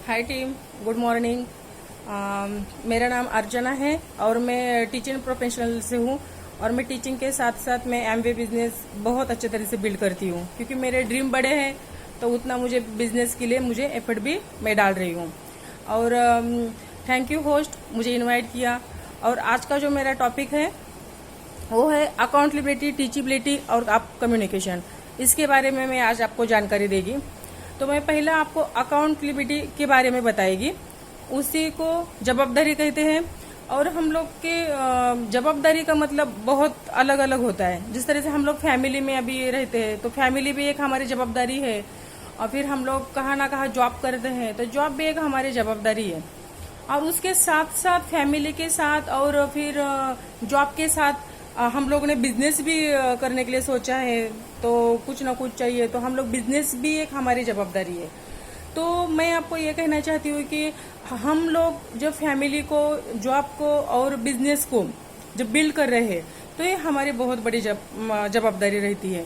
हाय team, good morning. मेरा नाम अर्चना है और मैं टीचिंग प्रोफेशनल से हूँ। और मैं टीचिंग के साथ साथ मैं एमवे बिजनेस बहुत अच्छे तरह से बिल्ड करती हूँ, क्योंकि मेरे ड्रीम बड़े हैं तो उतना मुझे बिजनेस के लिए मुझे एफर्ट भी मैं डाल रही हूँ। और थैंक यू होस्ट, मुझे इनवाइट किया। और आज का जो मेरा टॉपिक है वो है अकाउंटेबिलिटी, टीचिबिलिटी और आप कम्युनिकेशन। इसके बारे में मैं आज आपको जानकारी देगी। तो मैं पहला आपको अकाउंटेबिलिटी के बारे में बताएगी। उसी को जवाबदारी कहते हैं। और हम लोग के जवाबदारी का मतलब बहुत अलग अलग होता है। जिस तरह से हम लोग फैमिली में अभी रहते हैं तो फैमिली भी एक हमारी जवाबदारी है। और फिर हम लोग कहाँ ना कहाँ जॉब करते हैं तो जॉब भी एक हमारी जवाबदारी है। और उसके साथ साथ फैमिली के साथ और फिर जॉब के साथ हम लोग ने बिजनेस भी करने के लिए सोचा है, तो कुछ ना कुछ चाहिए, तो हम लोग बिजनेस भी एक हमारी जवाबदारी है। तो मैं आपको ये कहना चाहती हूँ कि हम लोग जब फैमिली को, जॉब को और बिजनेस को जब बिल्ड कर रहे हैं तो ये हमारी बहुत बड़ी जवाबदारी रहती है।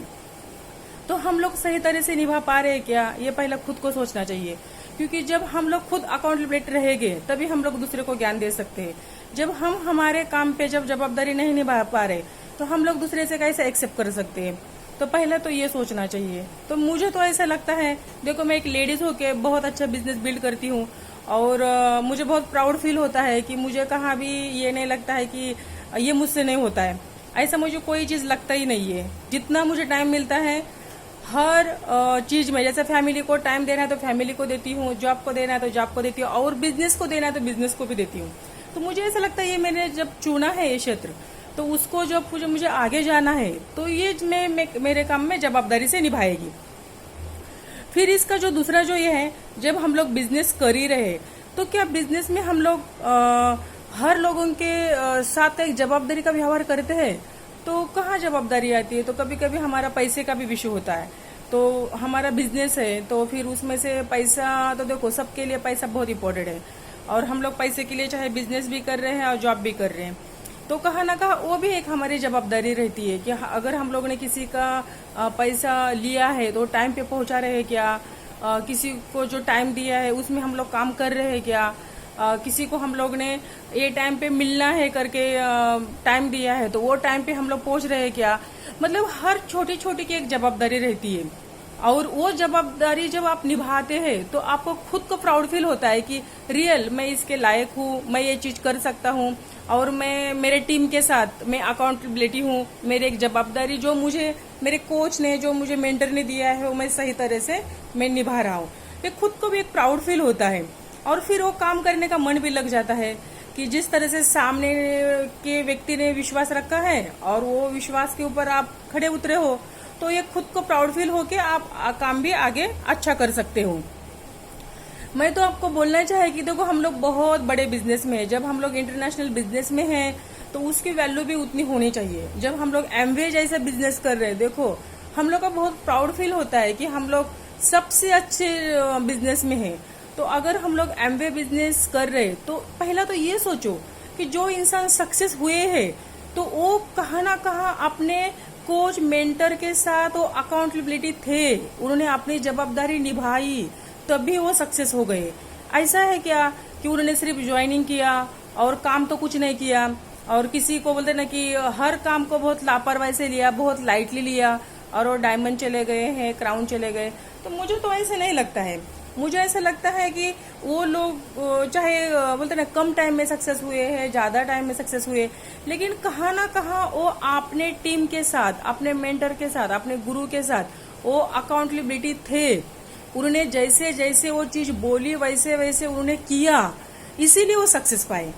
तो हम लोग सही तरह से निभा पा रहे हैं क्या, ये पहले खुद को सोचना चाहिए। क्योंकि जब हम लोग खुद अकाउंटेबिलिटी रहेंगे तभी हम लोग दूसरे को ज्ञान दे सकते हैं। जब हम हमारे काम पे जब जवाबदारी नहीं निभा पा रहे तो हम लोग दूसरे से कैसे एक्सेप्ट कर सकते हैं। तो पहले तो ये सोचना चाहिए। तो मुझे तो ऐसा लगता है, देखो मैं एक लेडीज होके बहुत अच्छा बिजनेस बिल्ड करती हूँ और मुझे बहुत प्राउड फील होता है कि मुझे कहाँ भी ये नहीं लगता है कि ये मुझसे नहीं होता है। ऐसा मुझे कोई चीज लगता ही नहीं है। जितना मुझे टाइम मिलता है हर चीज में, जैसे फैमिली को टाइम देना है तो फैमिली को देती हूँ, जॉब को देना है तो जॉब को देती हूँ, और बिजनेस को देना है तो बिजनेस को भी देती हूँ। तो मुझे ऐसा लगता है ये मैंने जब चुना है ये क्षेत्र, तो उसको जब मुझे आगे जाना है तो ये मैं मेरे काम में जवाबदारी से निभाएगी। फिर इसका जो दूसरा जो ये है, जब हम लोग बिजनेस कर ही रहे तो क्या बिजनेस में हम लोग हर लोगों के साथ एक जवाबदारी का व्यवहार करते हैं? तो कहाँ जवाबदारी आती है? तो कभी कभी हमारा पैसे का भी विषय होता है। तो हमारा बिजनेस है तो फिर उसमें से पैसा, तो देखो सबके लिए पैसा बहुत इंपॉर्टेंट है। और हम लोग पैसे के लिए चाहे बिजनेस भी कर रहे हैं और जॉब भी कर रहे हैं, तो कहाँ ना कहाँ वो भी एक हमारी जवाबदारी रहती है कि अगर हम लोग ने किसी का पैसा लिया है तो टाइम पे पहुंचा रहे हैं क्या, किसी को जो टाइम दिया है उसमें हम लोग काम कर रहे हैं क्या, किसी को हम लोग ने ये टाइम पे मिलना है करके टाइम दिया है तो वो टाइम पे हम लोग पहुंच रहे हैं क्या। मतलब हर छोटी छोटी की एक जवाबदारी रहती है। और वो जवाबदारी जब आप निभाते हैं तो आपको खुद को प्राउड फील होता है कि रियल मैं इसके लायक हूँ, मैं ये चीज कर सकता हूँ। और मैं मेरे टीम के साथ मैं अकाउंटेबिलिटी हूँ। मेरे एक जवाबदारी जो मुझे मेरे कोच ने, जो मुझे मेंटर ने दिया है, वो मैं सही तरह से मैं निभा रहा हूँ। ये खुद को भी एक प्राउड फील होता है। और फिर वो काम करने का मन भी लग जाता है कि जिस तरह से सामने के व्यक्ति ने विश्वास रखा है और वो विश्वास के ऊपर आप खड़े उतरे हो, तो ये खुद को प्राउड फील होके आप काम भी आगे अच्छा कर सकते हो। मैं तो आपको बोलना चाहे कि देखो हम लोग बहुत बड़े बिजनेस में हैं। जब हम लोग इंटरनेशनल बिजनेस में हैं तो उसकी वैल्यू भी उतनी होनी चाहिए। जब हम लोग एमवे जैसा बिजनेस कर रहे हैं, देखो हम लोग का बहुत प्राउड फील होता है कि हम लोग सबसे अच्छे बिजनेस में हैं। तो अगर हम लोग एमवे बिजनेस कर रहे हैं तो पहला तो ये सोचो कि जो इंसान सक्सेस हुए हैं तो वो कहाँ ना कहाँ अपने कोच, मेंटर के साथ वो अकाउंटेबिलिटी थे, उन्होंने अपनी जवाबदारी निभाई, तभी वो सक्सेस हो गए। ऐसा है क्या कि उन्होंने सिर्फ ज्वाइनिंग किया और काम तो कुछ नहीं किया, और किसी को बोलते ना कि हर काम को बहुत लापरवाही से लिया, बहुत लाइटली लिया और वो डायमंड चले गए हैं, क्राउन चले गए। तो मुझे तो ऐसे नहीं लगता है। मुझे ऐसा लगता है कि वो लोग चाहे बोलते ना कम टाइम में सक्सेस हुए हैं, ज्यादा टाइम में सक्सेस हुए, लेकिन कहाँ ना कहाँ वो अपने टीम के साथ, अपने मेंटर के साथ, अपने गुरु के साथ वो अकाउंटेबिलिटी थे। उन्होंने जैसे जैसे वो चीज बोली वैसे वैसे उन्होंने किया, इसीलिए वो सक्सेस पाए।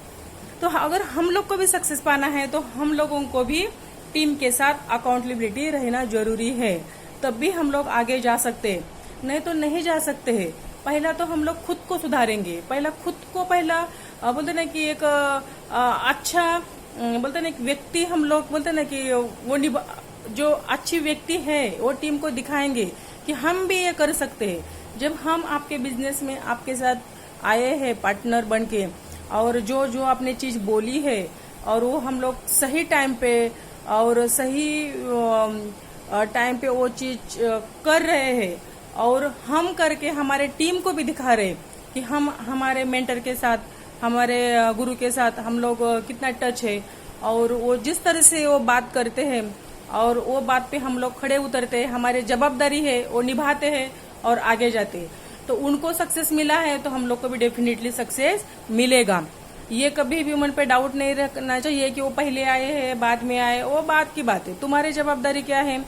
तो अगर हम लोग को भी सक्सेस पाना है तो हम लोगों को भी टीम के साथ अकाउंटेबिलिटी रहना जरूरी है, तब भी हम लोग आगे जा सकते, नहीं तो नहीं जा सकते हैं। पहला तो हम लोग खुद को सुधारेंगे, पहला खुद को बोलते ना कि एक अच्छा बोलते ना एक व्यक्ति, हम लोग बोलते ना कि वो जो अच्छी व्यक्ति है वो टीम को दिखाएंगे कि हम भी ये कर सकते हैं। जब हम आपके बिजनेस में आपके साथ आए हैं पार्टनर बन के, और जो जो आपने चीज बोली है और वो हम लोग सही टाइम पे और सही टाइम पे वो चीज कर रहे हैं और हम करके हमारे टीम को भी दिखा रहे, कि हम हमारे मेंटर के साथ, हमारे गुरु के साथ हम लोग कितना टच है, और वो जिस तरह से वो बात करते हैं और वो बात पे हम लोग खड़े उतरते हैं, हमारी जवाबदारी है वो निभाते हैं और आगे जाते हैं। तो उनको सक्सेस मिला है तो हम लोग को भी डेफिनेटली सक्सेस मिलेगा। ये कभी भी मन पे डाउट नहीं रखना चाहिए कि वो पहले आए हैं बाद में आए, वो बात की बात है। तुम्हारी जवाबदारी क्या है,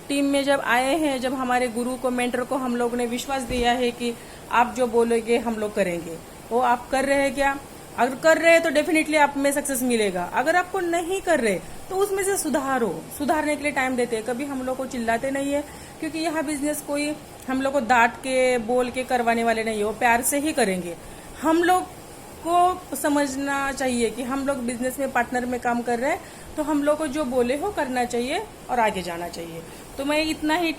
टीम में जब आए हैं, जब हमारे गुरु को, मेंटर को हम लोग ने विश्वास दिया है कि आप जो बोलोगे हम लोग करेंगे, वो आप कर रहे हैं क्या? अगर कर रहे हैं तो डेफिनेटली आप में सक्सेस मिलेगा। अगर आपको नहीं कर रहे तो उसमें से सुधारो, सुधारने के लिए टाइम देते हैं। कभी हम लोग को चिल्लाते नहीं है, क्योंकि यहाँ बिजनेस कोई हम लोग को डांट के बोल के करवाने वाले नहीं है, वो प्यार से ही करेंगे। हम लोग को समझना चाहिए कि हम लोग बिजनेस में पार्टनर में काम कर रहे हैं, तो हम लोग को जो बोले हो करना चाहिए और आगे जाना चाहिए। तो मैं इतना ही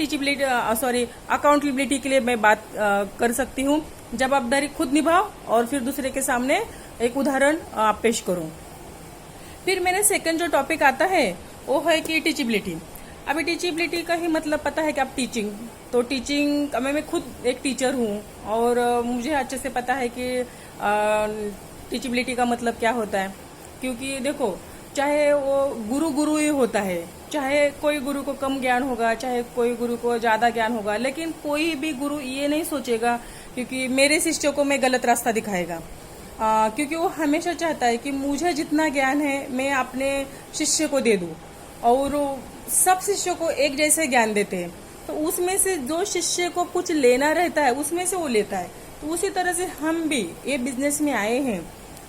अकाउंटेबिलिटी के लिए मैं बात कर सकती हूँ। जवाबदारी खुद निभाओ और फिर दूसरे के सामने एक उदाहरण पेश करूं। फिर मेरे सेकंड जो टॉपिक आता है वो है कि टीचिबिलिटी। अभी टीचिबिलिटी का ही मतलब पता है कि आप टीचिंग, तो टीचिंग मैं खुद एक टीचर हूँ और मुझे अच्छे से पता है कि टीचिबिलिटी का मतलब क्या होता है। क्योंकि देखो, चाहे वो गुरु ही होता है, चाहे कोई गुरु को कम ज्ञान होगा, चाहे कोई गुरु को ज्यादा ज्ञान होगा, लेकिन कोई भी गुरु ये नहीं सोचेगा क्योंकि मेरे शिष्यों को मैं गलत रास्ता दिखाएगा। क्योंकि वो हमेशा चाहता है कि मुझे जितना ज्ञान है मैं अपने शिष्य को दे दूं, और सब शिष्यों को एक जैसे ज्ञान देते हैं। तो उसमें से जो शिष्य को कुछ लेना रहता है उसमें से वो लेता है। तो उसी तरह से हम भी ये बिजनेस में आए हैं,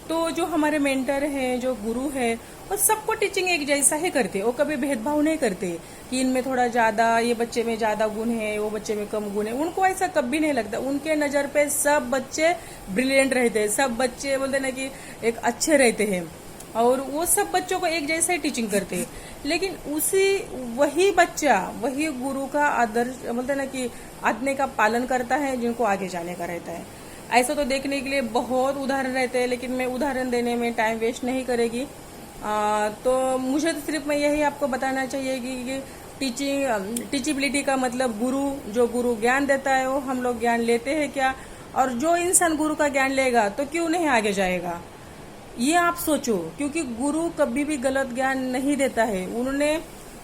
तो जो हमारे मेंटर हैं, जो गुरु है, वो सबको टीचिंग एक जैसा ही करते। वो कभी भेदभाव नहीं करते कि इनमें थोड़ा ज्यादा, ये बच्चे में ज्यादा गुण है, वो बच्चे में कम गुण है। उनको ऐसा कभी नहीं लगता। उनके नजर पे सब बच्चे ब्रिलियंट रहते हैं, सब बच्चे बोलते ना कि एक अच्छे रहते हैं, और वो सब बच्चों को एक जैसा ही टीचिंग करते हैं। लेकिन वही बच्चा वही गुरु का आदर्श बोलते ना कि आज्ञा का पालन करता है जिनको आगे जाने का रहता है। ऐसा तो देखने के लिए बहुत उदाहरण रहते हैं, लेकिन मैं उदाहरण देने में टाइम वेस्ट नहीं करेगी। तो मुझे तो सिर्फ मैं यही आपको बताना चाहिए कि टीचिबिलिटी का मतलब जो गुरु ज्ञान देता है वो हम लोग ज्ञान लेते हैं क्या, और जो इंसान गुरु का ज्ञान लेगा तो क्यों नहीं आगे जाएगा, ये आप सोचो। क्योंकि गुरु कभी भी गलत ज्ञान नहीं देता है। उन्होंने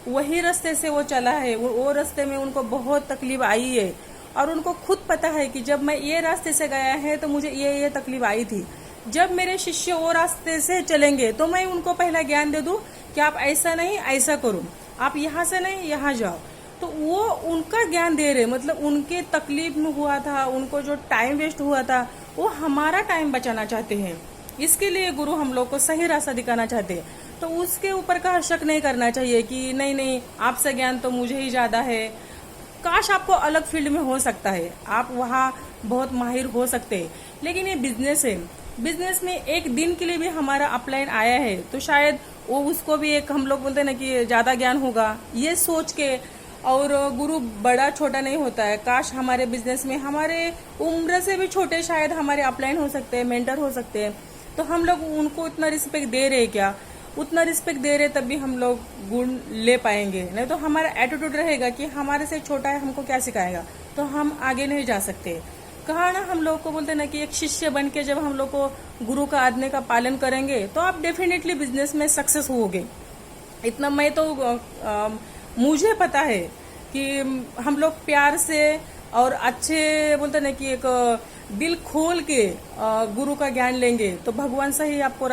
वही रास्ते से वो चला है, वो रास्ते में उनको बहुत तकलीफ आई है, और उनको खुद पता है कि जब मैं ये रास्ते से गया है तो मुझे ये तकलीफ आई थी। जब मेरे शिष्य वो रास्ते से चलेंगे तो मैं उनको पहला ज्ञान दे दूं कि आप ऐसा नहीं ऐसा करो, आप यहाँ से नहीं यहाँ जाओ। तो वो उनका ज्ञान दे रहे, मतलब उनके तकलीफ में हुआ था, उनको जो टाइम वेस्ट हुआ था, वो हमारा टाइम बचाना चाहते हैं। इसके लिए गुरु हम लोग को सही रास्ता दिखाना चाहते हैं। तो उसके ऊपर का शक नहीं करना चाहिए कि नहीं आपसे ज्ञान तो मुझे ही ज्यादा है। काश आपको अलग फील्ड में हो सकता है, आप वहाँ बहुत माहिर हो सकते हैं, लेकिन ये बिजनेस है। बिजनेस में एक दिन के लिए भी हमारा अपलाइन आया है तो शायद वो उसको भी एक हम लोग बोलते हैं ना कि ज्यादा ज्ञान होगा, ये सोच के। और गुरु बड़ा छोटा नहीं होता है। काश हमारे बिजनेस में हमारे उम्र से भी छोटे शायद हमारे अपलाइन हो सकते हैं, मेंटर हो सकते हैं। तो हम लोग उनको इतना रिस्पेक्ट दे रहे क्या? उतना रिस्पेक्ट दे रहे तब भी हम लोग गुण ले पाएंगे। नहीं तो हमारा एटीट्यूड रहेगा कि हमारे से छोटा है, हमको क्या सिखाएगा, तो हम आगे नहीं जा सकते। कहा ना, हम लोग को बोलते ना कि एक शिष्य बन के जब हम लोग को गुरु का आज्ञा का पालन करेंगे तो आप डेफिनेटली बिजनेस में सक्सेस होगे। इतना मैं तो मुझे पता है कि हम लोग प्यार से और अच्छे बोलते ना कि एक दिल खोल के गुरु का ज्ञान लेंगे तो भगवान सही आपको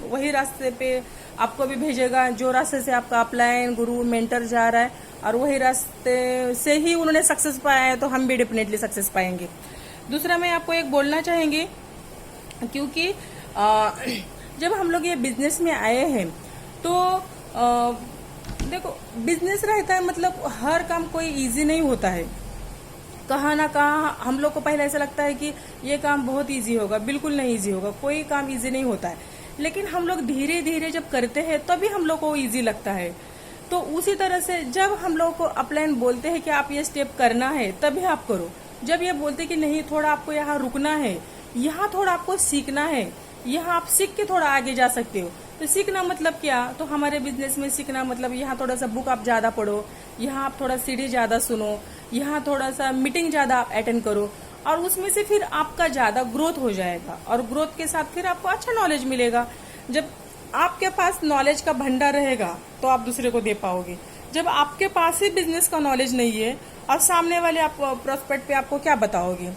वही रास्ते पे आपको भी भेजेगा जो रास्ते से आपका अपलाइन गुरु मेंटर जा रहा है, और वही रास्ते से ही उन्होंने सक्सेस पाया है, तो हम भी डेफिनेटली सक्सेस पाएंगे। दूसरा मैं आपको एक बोलना चाहेंगे, क्योंकि जब हम लोग ये बिजनेस में आए हैं तो देखो, बिजनेस रहता है मतलब हर काम कोई इजी नहीं होता है। कहाँ ना कहाँ हम लोग को पहले ऐसा लगता है कि ये काम बहुत इजी होगा, बिल्कुल नहीं इजी होगा, कोई काम इजी नहीं होता है। लेकिन हम लोग धीरे धीरे जब करते हैं तभी हम लोग को इजी लगता है। तो उसी तरह से जब हम लोग को अपलाइन बोलते हैं कि आप ये स्टेप करना है तभी आप करो। जब ये बोलते कि नहीं, थोड़ा आपको यहाँ रुकना है, यहाँ थोड़ा आपको सीखना है, यहाँ आप सीख के थोड़ा आगे जा सकते हो। तो सीखना मतलब क्या? तो हमारे बिजनेस में सीखना मतलब यहाँ थोड़ा सा बुक आप ज्यादा पढ़ो, यहाँ आप थोड़ा सीढ़ी ज्यादा सुनो, यहाँ थोड़ा सा मीटिंग ज्यादा आप अटेंड करो, और उसमें से फिर आपका ज्यादा ग्रोथ हो जाएगा, और ग्रोथ के साथ फिर आपको अच्छा नॉलेज मिलेगा। जब आपके पास नॉलेज का भंडार रहेगा तो आप दूसरे को दे पाओगे। जब आपके पास ही बिजनेस का नॉलेज नहीं है और सामने वाले आप प्रोस्पेक्ट पे आपको क्या बताओगे,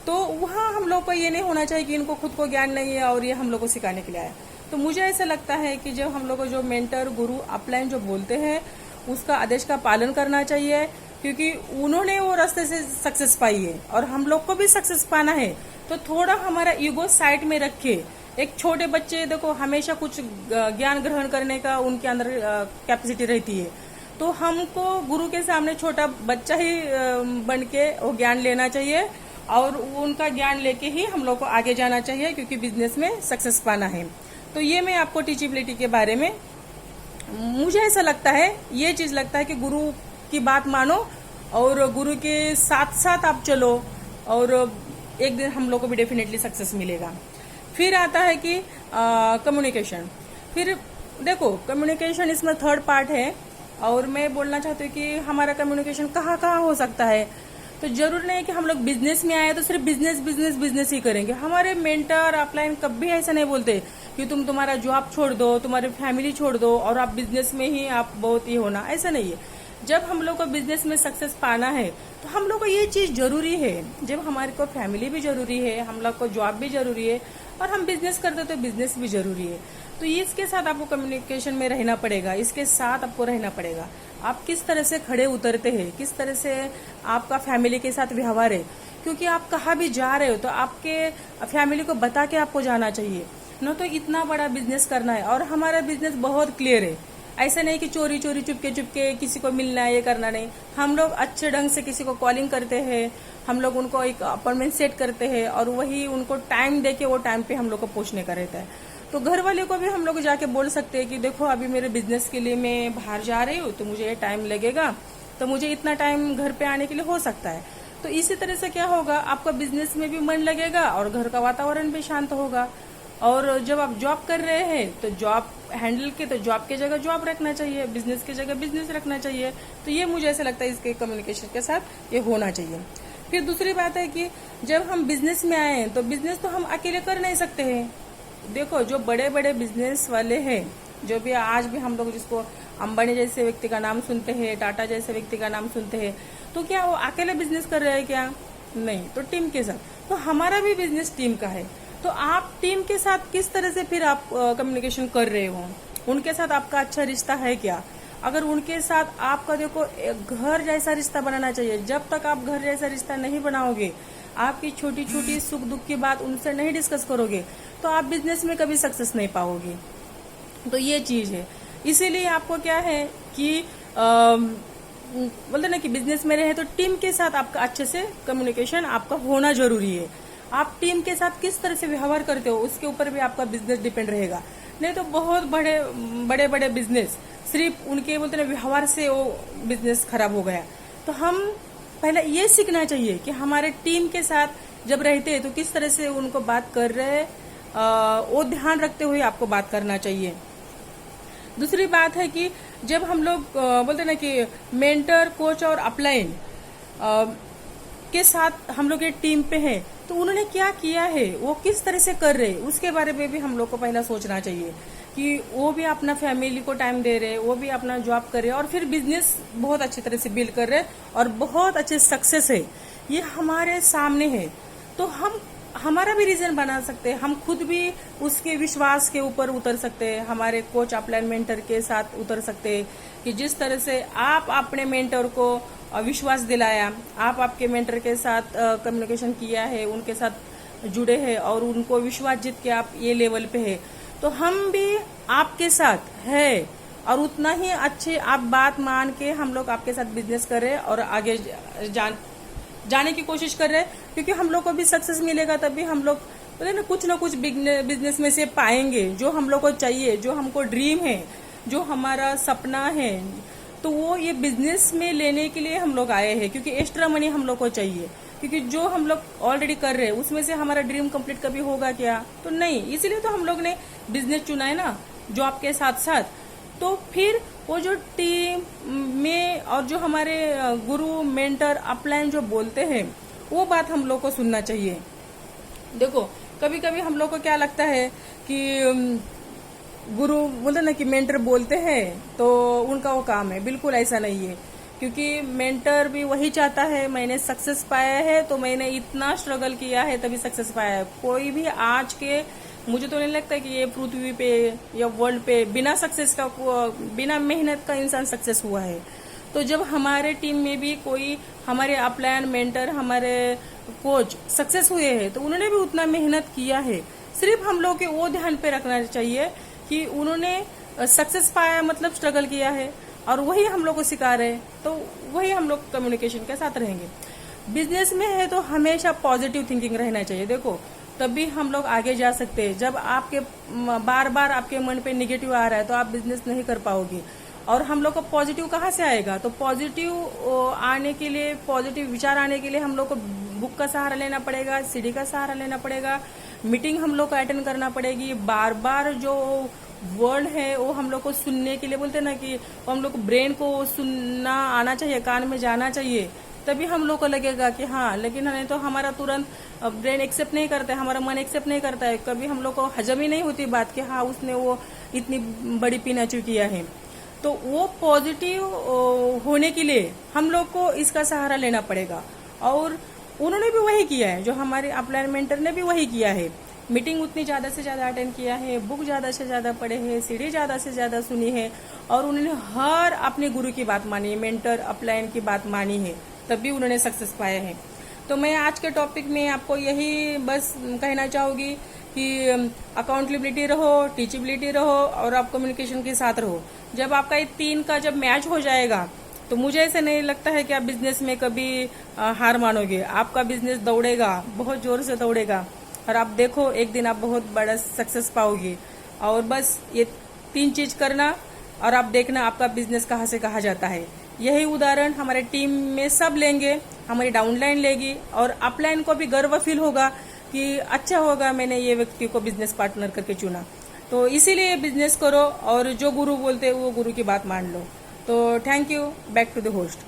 तो वहाँ हम लोग को ये नहीं होना चाहिए कि इनको खुद को ज्ञान नहीं है और ये हम लोग को सिखाने के लिए आया। तो मुझे ऐसा लगता है कि जब हम लोग को जो मेंटर, गुरु, अपलाइन जो बोलते हैं उसका आदेश का पालन करना चाहिए, क्योंकि उन्होंने वो रास्ते से सक्सेस पाई है और हम लोग को भी सक्सेस पाना है। तो थोड़ा हमारा ईगो साइड में रखे। एक छोटे बच्चे देखो हमेशा कुछ ज्ञान ग्रहण करने का उनके अंदर कैपेसिटी रहती है, तो हमको गुरु के सामने छोटा बच्चा ही बन के वो ज्ञान लेना चाहिए और उनका ज्ञान लेके ही हम लोग को आगे जाना चाहिए, क्योंकि बिजनेस में सक्सेस पाना है। तो ये मैं आपको टीचिबिलिटी के बारे में, मुझे ऐसा लगता है, ये चीज लगता है कि गुरु की बात मानो और गुरु के साथ साथ आप चलो और एक दिन हम लोग को भी डेफिनेटली सक्सेस मिलेगा। फिर आता है कि कम्युनिकेशन। फिर देखो कम्युनिकेशन इसमें थर्ड पार्ट है और मैं बोलना चाहती हूँ कि हमारा कम्युनिकेशन कहाँ कहाँ हो सकता है। तो जरूर नहीं है कि हम लोग बिजनेस में आए तो सिर्फ बिजनेस बिजनेस बिजनेस ही करेंगे। हमारे मेंटर, अपलाइन कभी ऐसा नहीं बोलते कि तुम तुम्हारा जॉब छोड़ दो, तुम्हारी फैमिली छोड़ दो और आप बिजनेस में ही आप बहुत ही होना, ऐसा नहीं है। जब हम लोग को बिजनेस में सक्सेस पाना है तो हम लोग को ये चीज जरूरी है। जब हमारे को फैमिली भी जरूरी है, हम लोग को जॉब भी जरूरी है और हम बिजनेस करते तो बिजनेस भी जरूरी है। तो इसके साथ आपको कम्युनिकेशन में रहना पड़ेगा, इसके साथ आपको रहना पड़ेगा। आप किस तरह से खड़े उतरते हैं, किस तरह से आपका फैमिली के साथ व्यवहार है, क्योंकि आप कहाँ भी जा रहे हो तो आपके फैमिली को बता के आपको जाना चाहिए। न तो इतना बड़ा बिजनेस करना है और हमारा बिजनेस बहुत क्लियर है। ऐसा नहीं कि चोरी चोरी चुपके चुपके किसी को मिलना है, ये करना नहीं। हम लोग अच्छे ढंग से किसी को कॉलिंग करते हैं, हम लोग उनको एक अपॉइंटमेंट सेट करते हैं और वही उनको टाइम देके वो टाइम पे हम लोग को पहुंचने का रहता है। तो घर वाले को भी हम लोग जाके बोल सकते हैं कि देखो अभी मेरे बिजनेस के लिए मैं बाहर जा रही हूँ तो मुझे ये टाइम लगेगा, तो मुझे इतना टाइम घर पे आने के लिए हो सकता है। तो इसी तरह से क्या होगा, आपका बिजनेस में भी मन लगेगा और घर का वातावरण भी शांत होगा। और जब आप जॉब कर रहे हैं तो जॉब हैंडल के, तो जॉब की जगह जॉब रखना चाहिए, बिजनेस की जगह बिजनेस रखना चाहिए। तो ये मुझे ऐसा लगता है इसके कम्युनिकेशन के साथ ये होना चाहिए। फिर दूसरी बात है कि जब हम बिजनेस में आए हैं तो बिजनेस तो हम अकेले कर नहीं सकते हैं। देखो जो बड़े बड़े बिजनेस वाले हैं, जो भी आज भी हम लोग जिसको अंबानी जैसे व्यक्ति का नाम सुनते हैं, टाटा जैसे व्यक्ति का नाम सुनते हैं, तो क्या वो अकेले बिजनेस कर रहे हैं क्या? नहीं, तो टीम के साथ। तो हमारा भी बिजनेस टीम का है। तो आप टीम के साथ किस तरह से फिर आप कम्युनिकेशन कर रहे हो, उनके साथ आपका अच्छा रिश्ता है क्या? अगर उनके साथ आपका देखो घर जैसा रिश्ता बनाना चाहिए। जब तक आप घर जैसा रिश्ता नहीं बनाओगे, आपकी छोटी छोटी सुख दुख की बात उनसे नहीं डिस्कस करोगे, तो आप बिजनेस में कभी सक्सेस नहीं पाओगे। तो ये चीज है। इसीलिए आपको क्या है कि बोलते ना कि बिजनेस में रहे तो टीम के साथ आपका अच्छे से कम्युनिकेशन आपका होना जरूरी है। आप टीम के साथ किस तरह से व्यवहार करते हो उसके ऊपर भी आपका बिजनेस डिपेंड रहेगा। नहीं तो बहुत बड़े बड़े बिजनेस सिर्फ उनके बोलते ना व्यवहार से वो बिजनेस खराब हो गया। तो हम पहले ये सीखना चाहिए कि हमारे टीम के साथ जब रहते हैं तो किस तरह से उनको बात कर रहे हैं, वो ध्यान रखते हुए आपको बात करना चाहिए। दूसरी बात है कि जब हम लोग बोलते ना कि मेंटर, कोच और अपलाइन के साथ हम लोग एक टीम पे हैं, तो उन्होंने क्या किया है, वो किस तरह से कर रहे हैं, उसके बारे में भी हम लोग को पहला सोचना चाहिए कि वो भी अपना फैमिली को टाइम दे रहे हैं, वो भी अपना जॉब कर रहे हैं और फिर बिजनेस बहुत अच्छी तरह से बिल्ड कर रहे हैं और बहुत अच्छे सक्सेस है। ये हमारे सामने है, तो हम हमारा भी रीजन बना सकते हैं। हम खुद भी उसके विश्वास के ऊपर उतर सकते हैं, हमारे कोच अपलाइन मेंटर के साथ उतर सकते हैं कि जिस तरह से आप अपने मेंटर को विश्वास दिलाया, आप आपके मेंटर के साथ कम्युनिकेशन किया है, उनके साथ जुड़े हैं और उनको विश्वास जीत के आप ये लेवल पे है, तो हम भी आपके साथ है और उतना ही अच्छे आप बात मान के हम लोग आपके साथ बिजनेस कर रहे हैं और आगे जाने की कोशिश कर रहे हैं। क्योंकि हम लोग को भी सक्सेस मिलेगा तभी हम लोग बोले ना कुछ बिजनेस में से पाएंगे जो हम लोग को चाहिए, जो हमको ड्रीम है, जो हमारा सपना है। तो वो ये बिजनेस में लेने के लिए हम लोग आए हैं, क्योंकि एक्स्ट्रा मनी हम लोग को चाहिए। क्योंकि जो हम लोग ऑलरेडी कर रहे हैं उसमें से हमारा ड्रीम कंप्लीट कभी होगा क्या? तो नहीं। इसीलिए तो हम लोग ने बिजनेस चुना है ना जॉब के साथ साथ। तो फिर वो जो टीम में और जो हमारे गुरु, मेंटर, अपलाइन जो बोलते हैं वो बात हम लोग को सुनना चाहिए। देखो कभी कभी हम लोग को क्या लगता है कि गुरु बोलते ना कि मेंटर बोलते हैं तो उनका वो काम है। बिल्कुल ऐसा नहीं है, क्योंकि मेंटर भी वही चाहता है मैंने सक्सेस पाया है तो मैंने इतना स्ट्रगल किया है तभी सक्सेस पाया है। कोई भी आज के मुझे तो नहीं लगता कि ये पृथ्वी पे या वर्ल्ड पे बिना सक्सेस का बिना मेहनत का इंसान सक्सेस हुआ है। तो जब हमारे टीम में भी कोई हमारे अपलायन मेंटर हमारे कोच सक्सेस हुए हैं तो उन्होंने भी उतना मेहनत किया है। सिर्फ हम लोग के वो ध्यान पे रखना चाहिए कि उन्होंने सक्सेस पाया मतलब स्ट्रगल किया है, और वही हम लोग को सिखा रहे हैं, तो वही हम लोग कम्युनिकेशन के साथ रहेंगे। बिजनेस में है तो हमेशा पॉजिटिव थिंकिंग रहना चाहिए। देखो तभी हम लोग आगे जा सकते हैं। जब आपके बार बार आपके मन पे निगेटिव आ रहा है तो आप बिजनेस नहीं कर पाओगे। और हम लोग को पॉजिटिव कहाँ से आएगा? तो पॉजिटिव आने के लिए, पॉजिटिव विचार आने के लिए हम लोग को बुक का सहारा लेना पड़ेगा, सीडी का सहारा लेना पड़ेगा, मीटिंग हम लोग को अटेंड करना पड़ेगी। बार बार जो वर्ड है वो हम लोग को सुनने के लिए बोलते हैं ना कि हम लोग को ब्रेन को सुनना आना चाहिए, कान में जाना चाहिए, तभी हम लोग को लगेगा कि हाँ। लेकिन नहीं तो हमारा तुरंत ब्रेन एक्सेप्ट नहीं करता है, हमारा मन एक्सेप्ट नहीं करता है। कभी हम लोग को हजम ही नहीं होती बात कि हाँ उसने वो इतनी बड़ी पिनाचू किया है। तो वो पॉजिटिव होने के लिए हम लोग को इसका सहारा लेना पड़ेगा। और उन्होंने भी वही किया है, जो हमारे अपलाइन मेंटर ने भी वही किया है। मीटिंग उतनी ज्यादा से ज्यादा अटेंड किया है, बुक ज्यादा से ज्यादा पढ़े हैं, सीडी ज्यादा से ज्यादा सुनी है, और उन्होंने हर अपने गुरु की बात मानी है, मेंटर अपलाइन की बात मानी है, तभी उन्होंने सक्सेस पाया है। तो मैं आज के टॉपिक में आपको यही बस कहना चाहूंगी कि अकाउंटेबिलिटी रहो, टीचेबिलिटी रहो, और आप कम्युनिकेशन के साथ रहो। जब आपका ये तीन का जब मैच हो जाएगा तो मुझे ऐसे नहीं लगता है कि आप बिजनेस में कभी हार मानोगे। आपका बिजनेस दौड़ेगा, बहुत जोर से दौड़ेगा, और आप देखो एक दिन आप बहुत बड़ा सक्सेस पाओगे। और बस ये तीन चीज करना और आप देखना आपका बिजनेस कहाँ से कहाँ जाता है। यही उदाहरण हमारे टीम में सब लेंगे, हमारी डाउनलाइन लेगी, और अपलाइन को भी गर्व फील होगा कि अच्छा होगा मैंने ये व्यक्ति को बिजनेस पार्टनर करके चुना। तो इसीलिए बिजनेस करो, और जो गुरु बोलते हैं वो गुरु की बात मान लो। तो thank you. Back to the host.